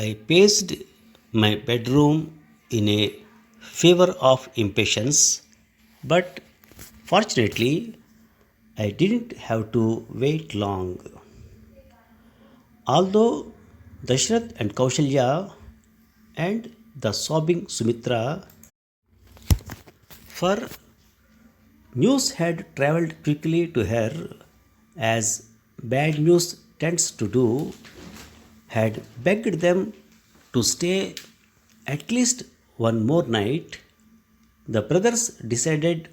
I paced my bedroom in a fever of impatience, but fortunately, I didn't have to wait long. Although Dashrath and Kaushalya and the sobbing Sumitra, for news had travelled quickly to her, as bad news tends to do, had begged them to stay at least one more night. The brothers decided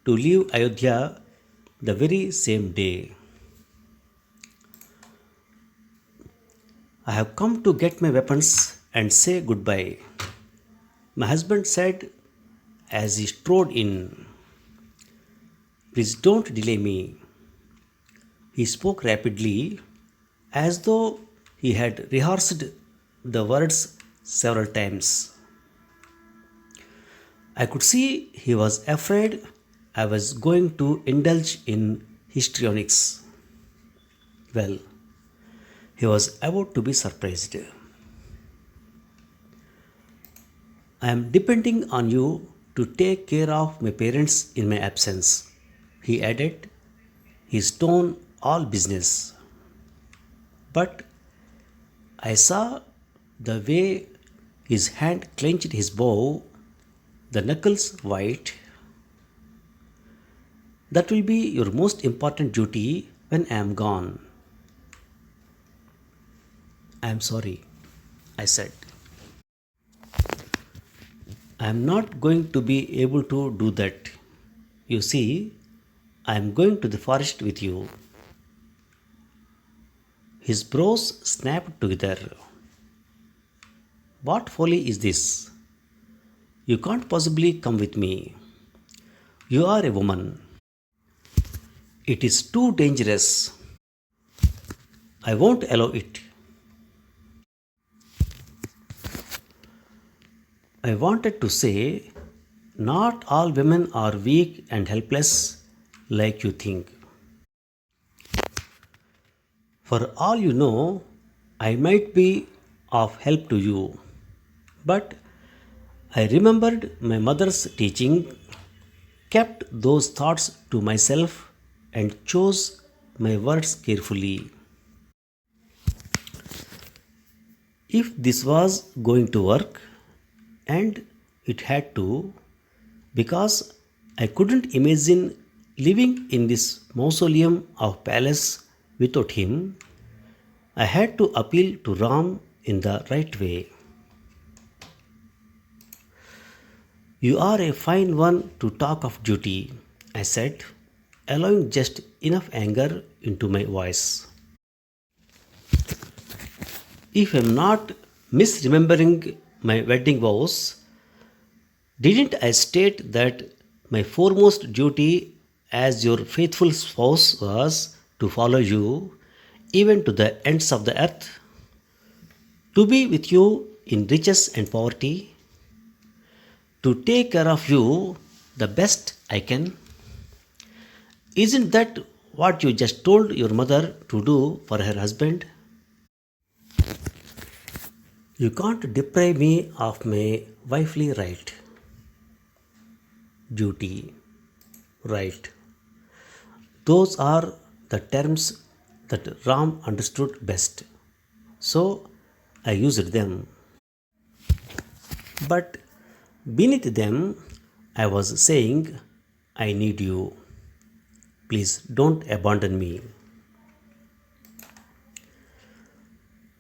to leave Ayodhya the very same day. I have come to get my weapons and say goodbye, my husband said as he strode in. Please don't delay me. He spoke rapidly, as though he had rehearsed the words several times. I could see he was afraid I was going to indulge in histrionics. Well, he was about to be surprised. I am depending on you to take care of my parents in my absence, he added, his tone all business. But I saw the way his hand clenched his bow, the knuckles white. That will be your most important duty when I am gone. I am sorry, I said. I am not going to be able to do that. You see, I am going to the forest with you. His brows snapped together. What folly is this? You can't possibly come with me. You are a woman. It is too dangerous. I won't allow it. I wanted to say, not all women are weak and helpless like you think. For all you know, I might be of help to you. But I remembered my mother's teaching, kept those thoughts to myself, and chose my words carefully. If this was going to work, and it had to, because I couldn't imagine living in this mausoleum of palace without him, I had to appeal to Ram in the right way. You are a fine one to talk of duty, I said, allowing just enough anger into my voice. If I'm not misremembering my wedding vows, didn't I state that my foremost duty as your faithful spouse was to follow you even to the ends of the earth? To be with you in riches and poverty? To take care of you the best I can? Isn't that what you just told your mother to do for her husband? You can't deprive me of my wifely right. Duty, right. Those are the terms that Ram understood best. So I used them. But beneath them, I was saying, I need you. Please don't abandon me.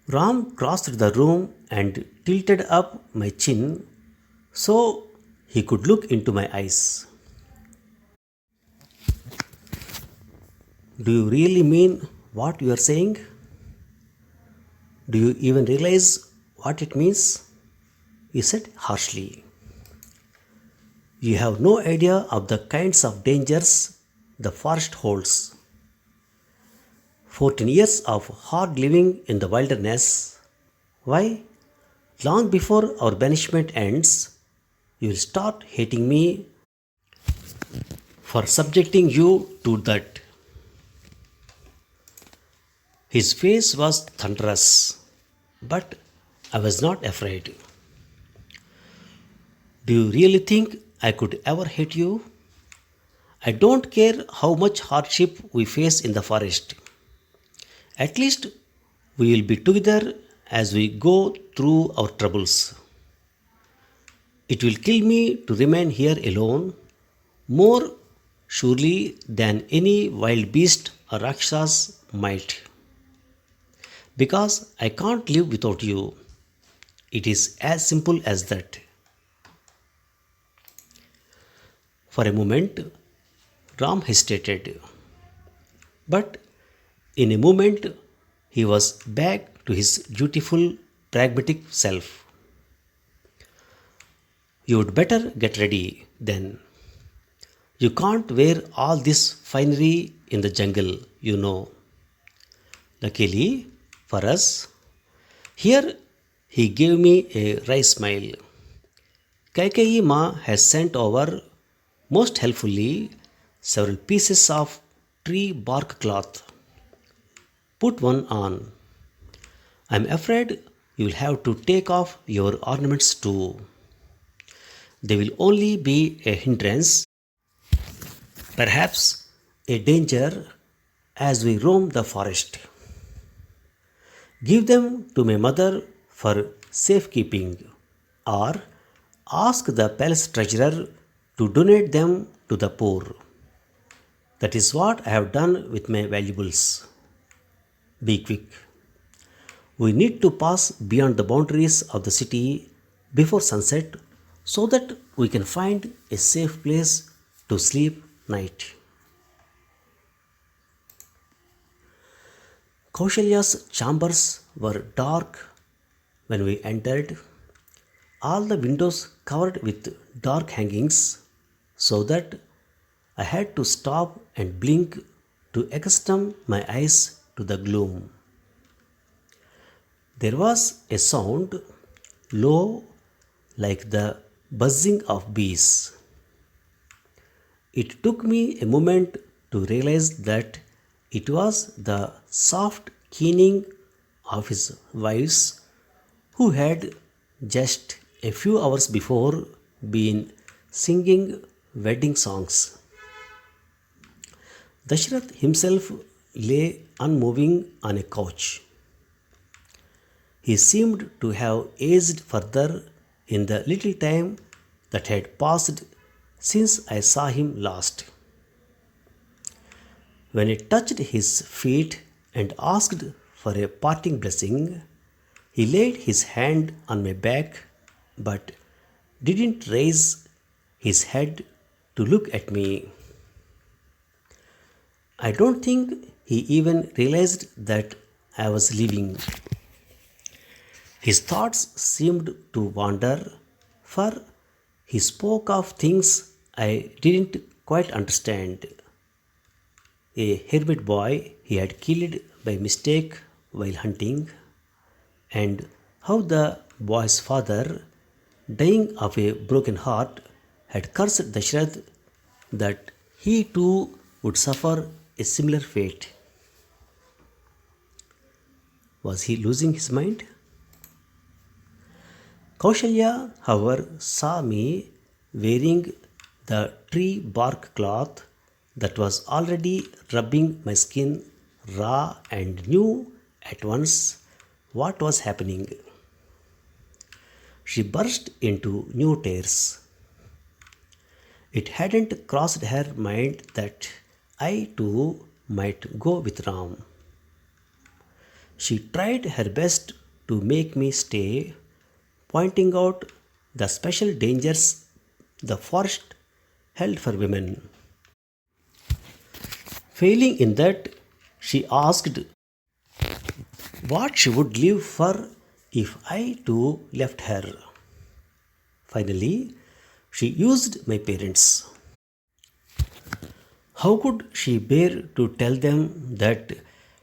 Ram crossed the room and tilted up my chin so he could look into my eyes. Do you really mean what you are saying? Do you even realize what it means? He said harshly. You have no idea of the kinds of dangers the forest holds. 14 years of hard living in the wilderness. Why? Long before our banishment ends, you will start hating me for subjecting you to that. His face was thunderous, but I was not afraid. Do you really think I could ever hate you? I don't care how much hardship we face in the forest. At least we will be together as we go through our troubles. It will kill me to remain here alone more surely than any wild beast or rakshas might. Because I can't live without you. It is as simple as that. For a moment, Ram hesitated, but in a moment, he was back to his dutiful, pragmatic self. You'd better get ready then. You can't wear all this finery in the jungle, you know. Luckily for us, here he gave me a wry smile. Kaikeyi Ma has sent over, most helpfully, several pieces of tree bark cloth. Put one on. I'm afraid you'll have to take off your ornaments too. They will only be a hindrance, perhaps a danger as we roam the forest. Give them to my mother for safekeeping, or ask the palace treasurer to donate them to the poor. That is what I have done with my valuables. Be quick. We need to pass beyond the boundaries of the city before sunset so that we can find a safe place to sleep night. Kaushalya's chambers were dark when we entered, all the windows covered with dark hangings, so that I had to stop and blink to accustom my eyes to the gloom. There was a sound, low like the buzzing of bees. It took me a moment to realize that it was the soft keening of his wives who had just a few hours before been singing wedding songs. Dashrath himself lay unmoving on a couch. He seemed to have aged further in the little time that had passed since I saw him last. When I touched his feet and asked for a parting blessing, he laid his hand on my back but didn't raise his head to look at me. I don't think he even realized that I was leaving. His thoughts seemed to wander, for he spoke of things I didn't quite understand. A hermit boy he had killed by mistake while hunting, and how the boy's father, dying of a broken heart, had cursed Dashrath that he too would suffer a similar fate. Was he losing his mind? Kaushalya, however, saw me wearing the tree bark cloth that was already rubbing my skin raw and knew at once what was happening. She burst into new tears. It hadn't crossed her mind that I too might go with Ram. She tried her best to make me stay, pointing out the special dangers the forest held for women. Failing in that, she asked what she would live for if I too left her. Finally, she used my parents. How could she bear to tell them that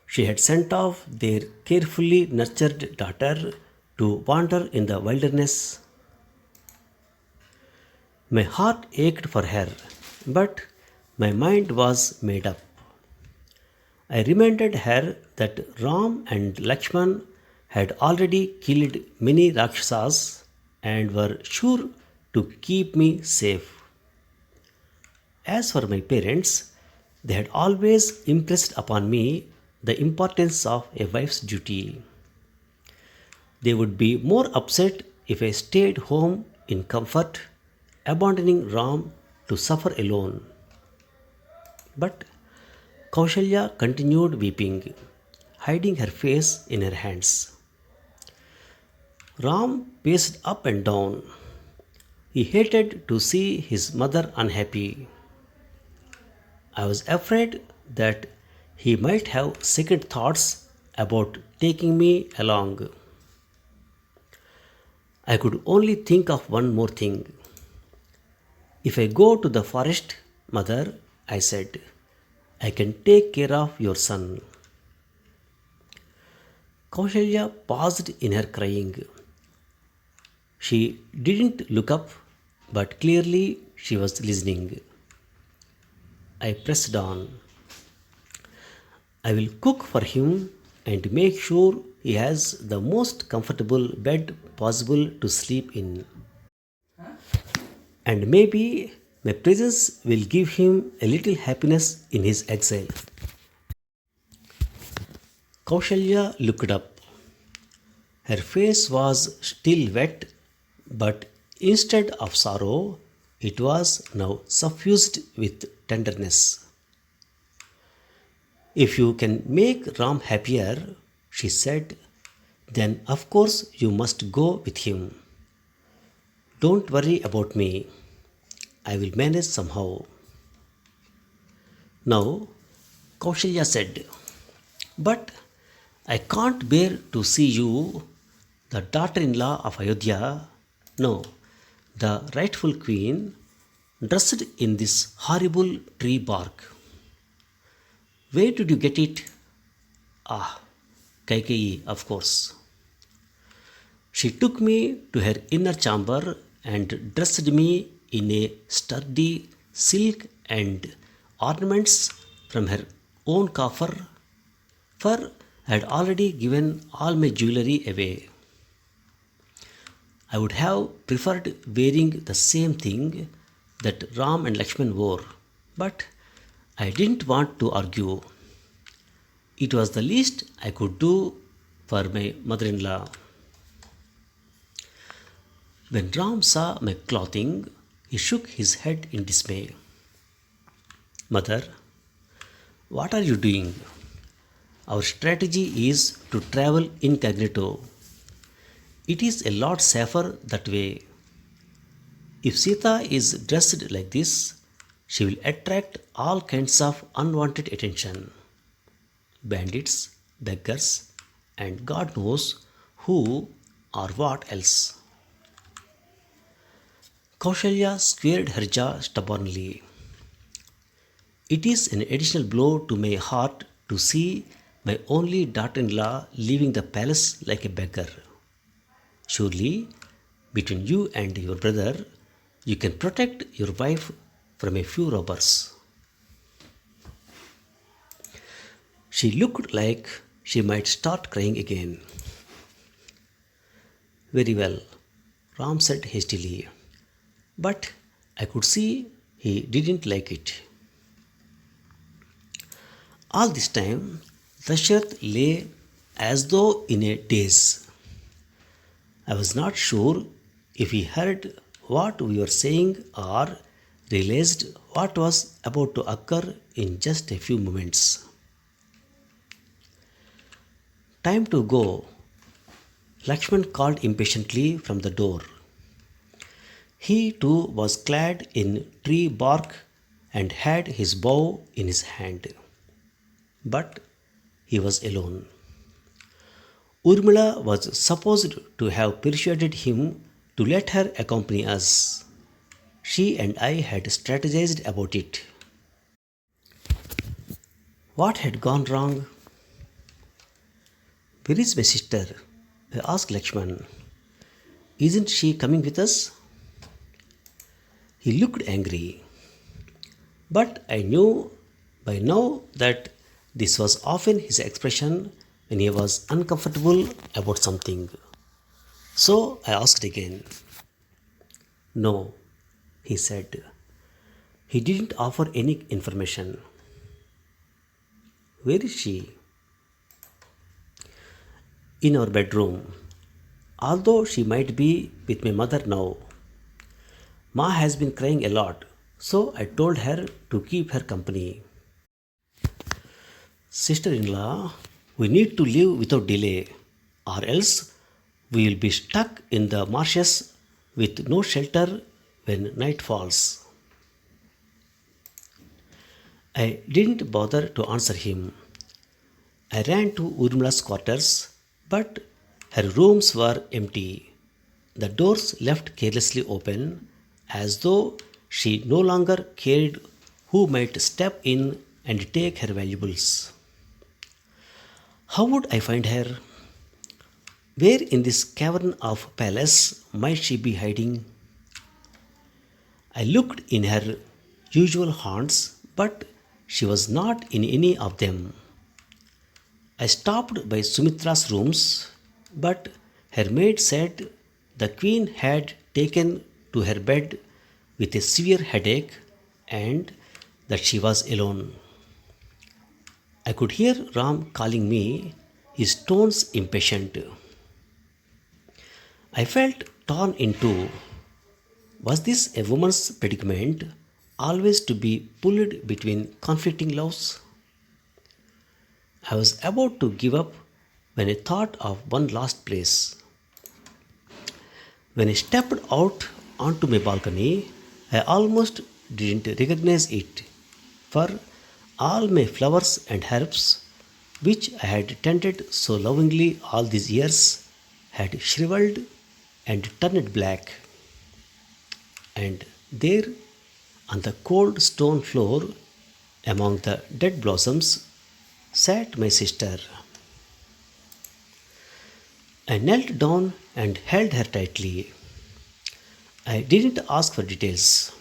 she had sent off their carefully nurtured daughter to wander in the wilderness? My heart ached for her, but my mind was made up. I reminded her that Ram and Lakshman had already killed many Rakshasas and were sure to keep me safe. As for my parents, they had always impressed upon me the importance of a wife's duty. They would be more upset if I stayed home in comfort, abandoning Ram to suffer alone. But Kaushalya continued weeping, hiding her face in her hands. Ram paced up and down. He hated to see his mother unhappy. I was afraid that he might have second thoughts about taking me along. I could only think of one more thing. If I go to the forest, mother, I said, I can take care of your son. Kaushalya paused in her crying. She didn't look up, but clearly she was listening. I pressed on. I will cook for him and make sure he has the most comfortable bed possible to sleep in. And maybe my presence will give him a little happiness in his exile. Kaushalya looked up. Her face was still wet, but instead of sorrow, it was now suffused with tenderness. If you can make Ram happier, she said, then of course you must go with him. Don't worry about me. I will manage somehow. Now, Kaushalya said, but I can't bear to see you, the daughter-in-law of Ayodhya, no, the rightful queen, dressed in this horrible tree bark. Where did you get it? Ah, Kaikeyi, of course. She took me to her inner chamber and dressed me in a sturdy silk and ornaments from her own coffer, for I had already given all my jewelry away. I would have preferred wearing the same thing that Ram and Lakshman wore, but I didn't want to argue. It was the least I could do for my mother in law. When Ram saw my clothing, he shook his head in dismay. Mother, what are you doing? Our strategy is to travel incognito. It is a lot safer that way. If Sita is dressed like this, she will attract all kinds of unwanted attention. Bandits, beggars, and God knows who or what else. Kaushalya squared her jaw stubbornly. It is an additional blow to my heart to see my only daughter-in-law leaving the palace like a beggar. Surely, between you and your brother, you can protect your wife from a few robbers. She looked like she might start crying again. Very well, Ram said hastily, but I could see he didn't like it. All this time, Dasharat lay as though in a daze. I was not sure if he heard what we were saying or realized what was about to occur in just a few moments. Time to go, Lakshman called impatiently from the door. He too was clad in tree bark and had his bow in his hand. But he was alone. Urmila was supposed to have persuaded him to let her accompany us. She and I had strategized about it. What had gone wrong? Where is my sister? I asked Lakshman. Isn't she coming with us? He looked angry. But I knew by now that this was often his expression when he was uncomfortable about something. So I asked again. No, he said. He didn't offer any information. Where is she? In our bedroom. Although she might be with my mother now. Ma has been crying a lot, so I told her to keep her company. Sister in law, we need to leave without delay, or else we will be stuck in the marshes with no shelter when night falls. I didn't bother to answer him. I ran to Urmila's quarters, but her rooms were empty. The doors left carelessly open, as though she no longer cared who might step in and take her valuables. How would I find her? Where in this cavern of palace might she be hiding? I looked in her usual haunts, but she was not in any of them. I stopped by Sumitra's rooms, but her maid said the queen had taken to her bed with a severe headache and that she was alone. I could hear Ram calling me, his tones impatient. I felt torn in two. Was this a woman's predicament, always to be pulled between conflicting loves? I was about to give up when I thought of one last place. When I stepped out onto my balcony, I almost didn't recognize it, for all my flowers and herbs, which I had tended so lovingly all these years, had shriveled and turned black. And there, on the cold stone floor, among the dead blossoms, sat my sister. I knelt down and held her tightly. I didn't ask for details.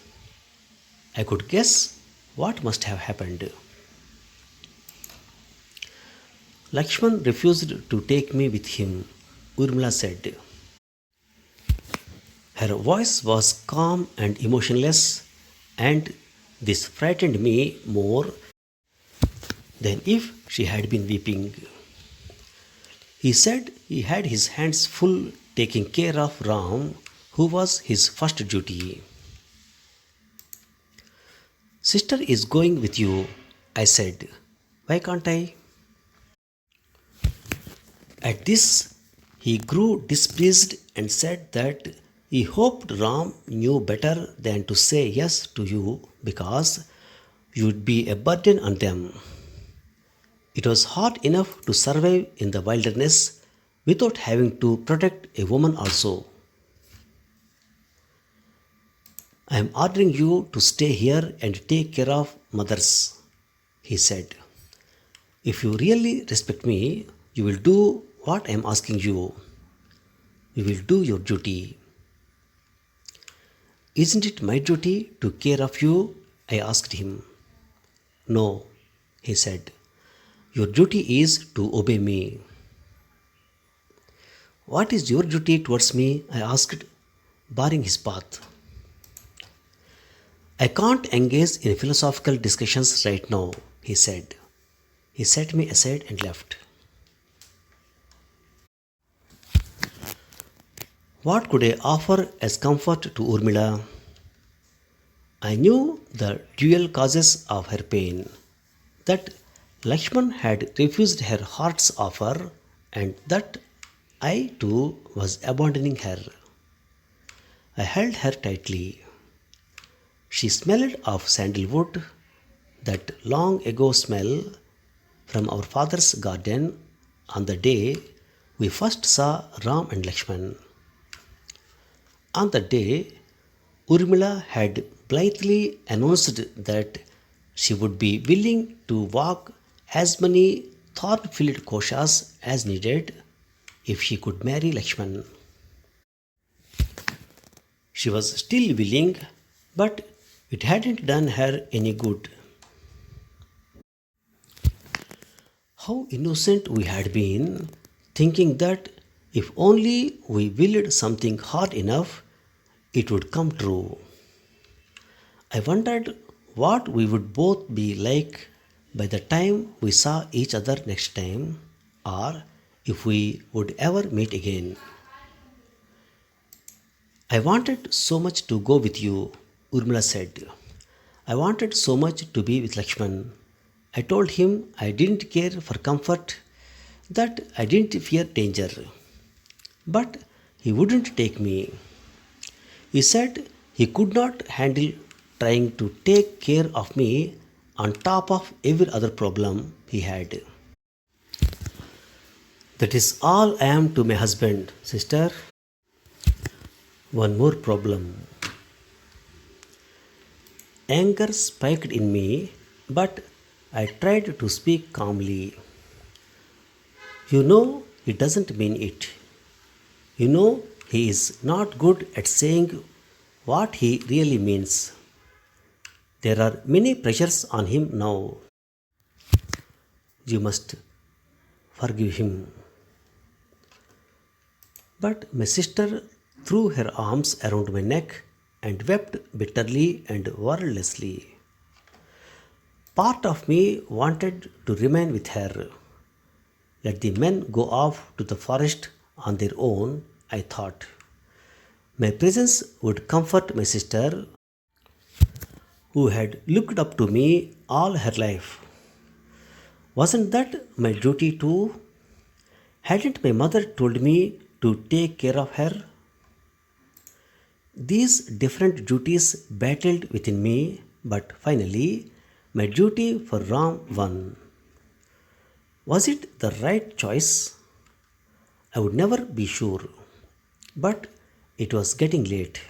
I could guess what must have happened. Lakshman refused to take me with him, Urmila said. Her voice was calm and emotionless, and this frightened me more than if she had been weeping. He said he had his hands full taking care of Ram, who was his first duty. Sister is going with you, I said. Why can't I? At this, he grew displeased and said that he hoped Ram knew better than to say yes to you because you would be a burden on them. It was hard enough to survive in the wilderness without having to protect a woman also. I am ordering you to stay here and take care of mothers, he said. If you really respect me, you will do what I am asking you. You will do your duty. Isn't it my duty to care of you? I asked him. No, he said. Your duty is to obey me. What is your duty towards me? I asked, barring his path. I can't engage in philosophical discussions right now, he said. He set me aside and left. What could I offer as comfort to Urmila? I knew the dual causes of her pain, that Lakshman had refused her heart's offer and that I too was abandoning her. I held her tightly. She smelled of sandalwood, that long ago smell from our father's garden on the day we first saw Ram and Lakshman. On the day, Urmila had blithely announced that she would be willing to walk as many thorn-filled koshas as needed if she could marry Lakshman. She was still willing, but it hadn't done her any good. How innocent we had been, thinking that if only we willed something hard enough, it would come true. I wondered what we would both be like by the time we saw each other next time, or if we would ever meet again. I wanted so much to go with you, Urmila said. I wanted so much to be with Lakshman. I told him I didn't care for comfort, that I didn't fear danger. But he wouldn't take me. He said he could not handle trying to take care of me on top of every other problem he had. That is all I am to my husband, sister. One more problem. Anger spiked in me, but I tried to speak calmly. You know he doesn't mean it. You know he is not good at saying what he really means. There are many pressures on him now. You must forgive him. But my sister threw her arms around my neck and wept bitterly and wordlessly. Part of me wanted to remain with her. Let the men go off to the forest on their own, I thought. My presence would comfort my sister, who had looked up to me all her life. Wasn't that my duty too? Hadn't my mother told me to take care of her? These different duties battled within me, but finally, my duty for Ram won. Was it the right choice? I would never be sure, but it was getting late.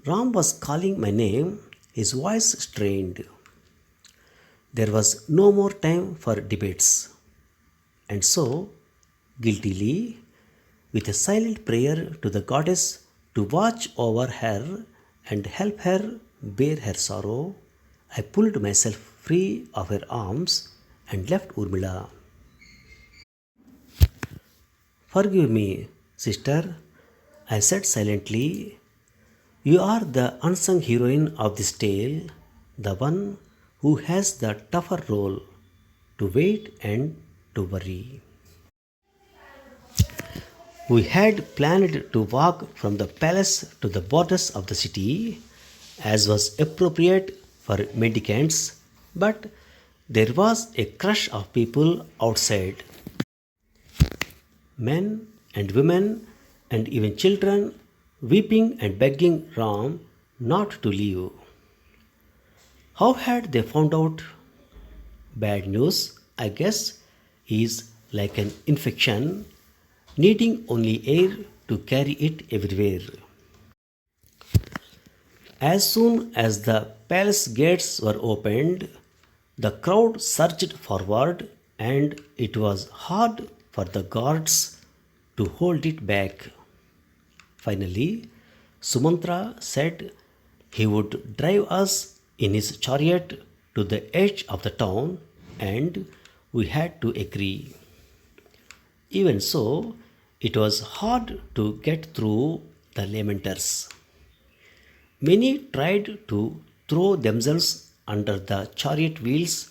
Ram was calling my name, his voice strained. There was no more time for debates. And so, guiltily, with a silent prayer to the goddess to watch over her and help her bear her sorrow, I pulled myself free of her arms and left Urmila. Forgive me, sister, I said silently. You are the unsung heroine of this tale, the one who has the tougher role to wait and to worry. We had planned to walk from the palace to the borders of the city, as was appropriate for mendicants, but there was a crush of people outside, men and women and even children weeping and begging Ram not to leave. How had they found out? Bad news, I guess, is like an infection, needing only air to carry it everywhere. As soon as the palace gates were opened, the crowd surged forward, and it was hard for the guards to hold it back. Finally, Sumantra said he would drive us in his chariot to the edge of the town, and we had to agree. Even so, it was hard to get through the lamenters. Many tried to throw themselves under the chariot wheels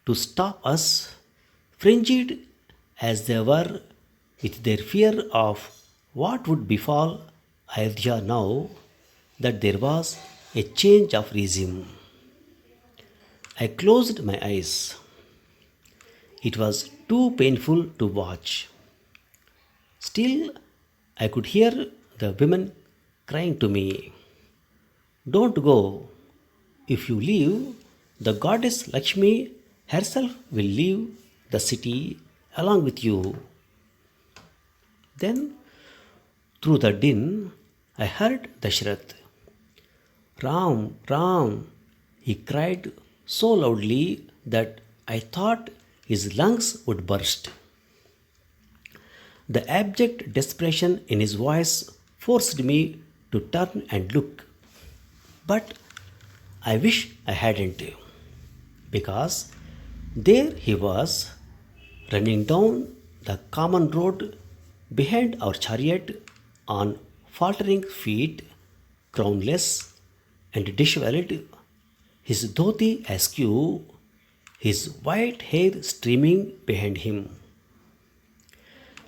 to stop us, fringed as they were with their fear of what would befall Ayodhya now that there was a change of regime. I closed my eyes. It was too painful to watch. Still, I could hear the women crying to me, don't go. If you leave, the goddess Lakshmi herself will leave the city along with you. Then, through the din, I heard Dashrath. Ram, Ram, he cried so loudly that I thought his lungs would burst. The abject desperation in his voice forced me to turn and look. But I wish I hadn't, because there he was, running down the common road behind our chariot on faltering feet, crownless and disheveled, his dhoti askew, his white hair streaming behind him.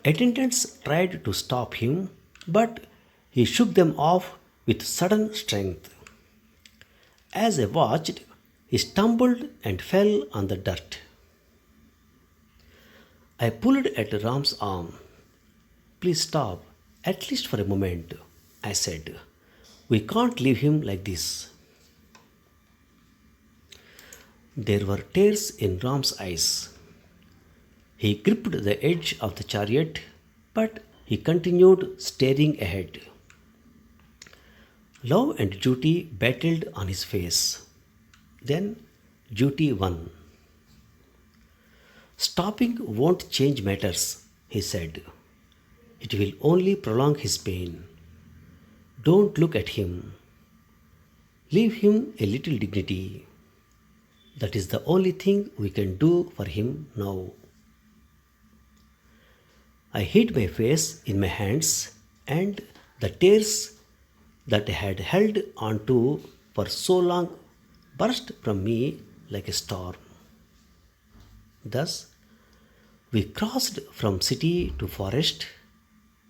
Attendants tried to stop him, but he shook them off with sudden strength. As I watched, he stumbled and fell on the dirt. I pulled at Ram's arm. Please stop, at least for a moment, I said. We can't leave him like this. There were tears in Ram's eyes. He gripped the edge of the chariot, but he continued staring ahead. Love and duty battled on his face. Then duty won. Stopping won't change matters, he said. It will only prolong his pain. Don't look at him. Leave him a little dignity. That is the only thing we can do for him now. I hid my face in my hands, and the tears that I had held on to for so long burst from me like a storm. Thus, we crossed from city to forest,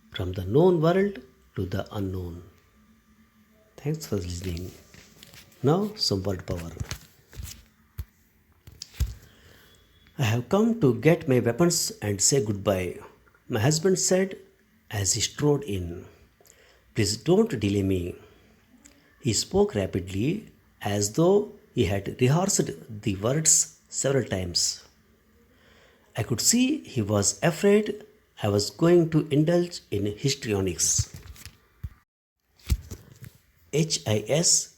from the known world to the unknown. Thanks for listening. Now, some word power. I have come to get my weapons and say goodbye, my husband said as he strode in. Please don't delay me. He spoke rapidly as though he had rehearsed the words several times. I could see he was afraid I was going to indulge in histrionics. Histrionics,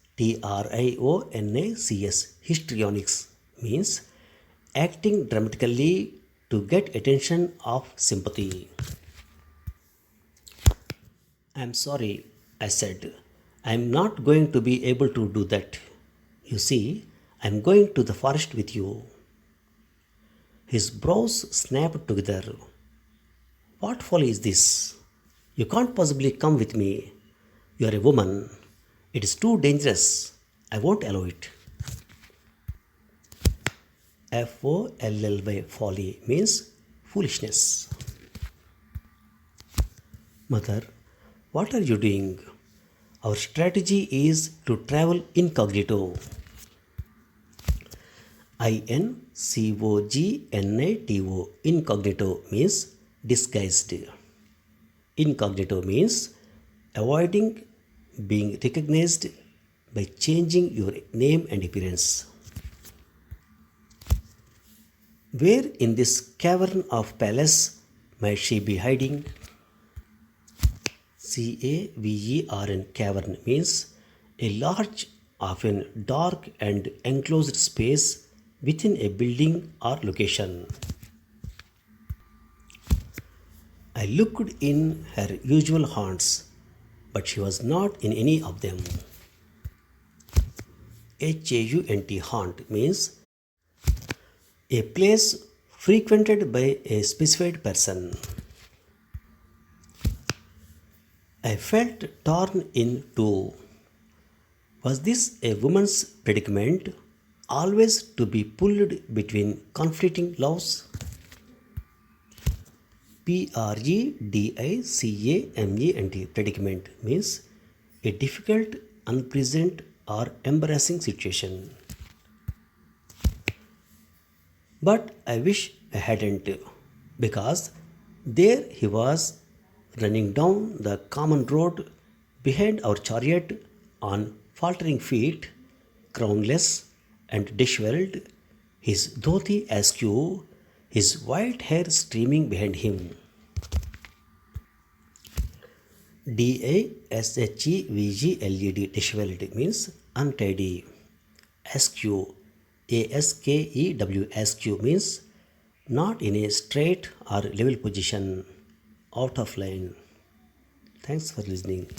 histrionics means acting dramatically to get attention of sympathy. I'm sorry, I said. I'm not going to be able to do that. You see, I'm going to the forest with you. His brows snapped together. What folly is this? You can't possibly come with me. You are a woman. It is too dangerous. I won't allow it. Folly, folly means foolishness. Mother, what are you doing? Our strategy is to travel incognito. Incognito. Incognito means disguised. Incognito means avoiding being recognized by changing your name and appearance. Where in this cavern of palace might she be hiding? Cavern, cavern means a large, often dark and enclosed space within a building or location. I looked in her usual haunts, but she was not in any of them. Haunt means a place frequented by a specified person. I felt torn in two. Was this a woman's predicament, always to be pulled between conflicting loves? Predicament, predicament means a difficult, unpleasant, or embarrassing situation. But I wish I hadn't, because there he was running down the common road behind our chariot on faltering feet, crownless and disheveled, his dhoti askew, his white hair streaming behind him. Disheveled means untidy. Askew, askew means not in a straight or level position, out of line. Thanks for listening.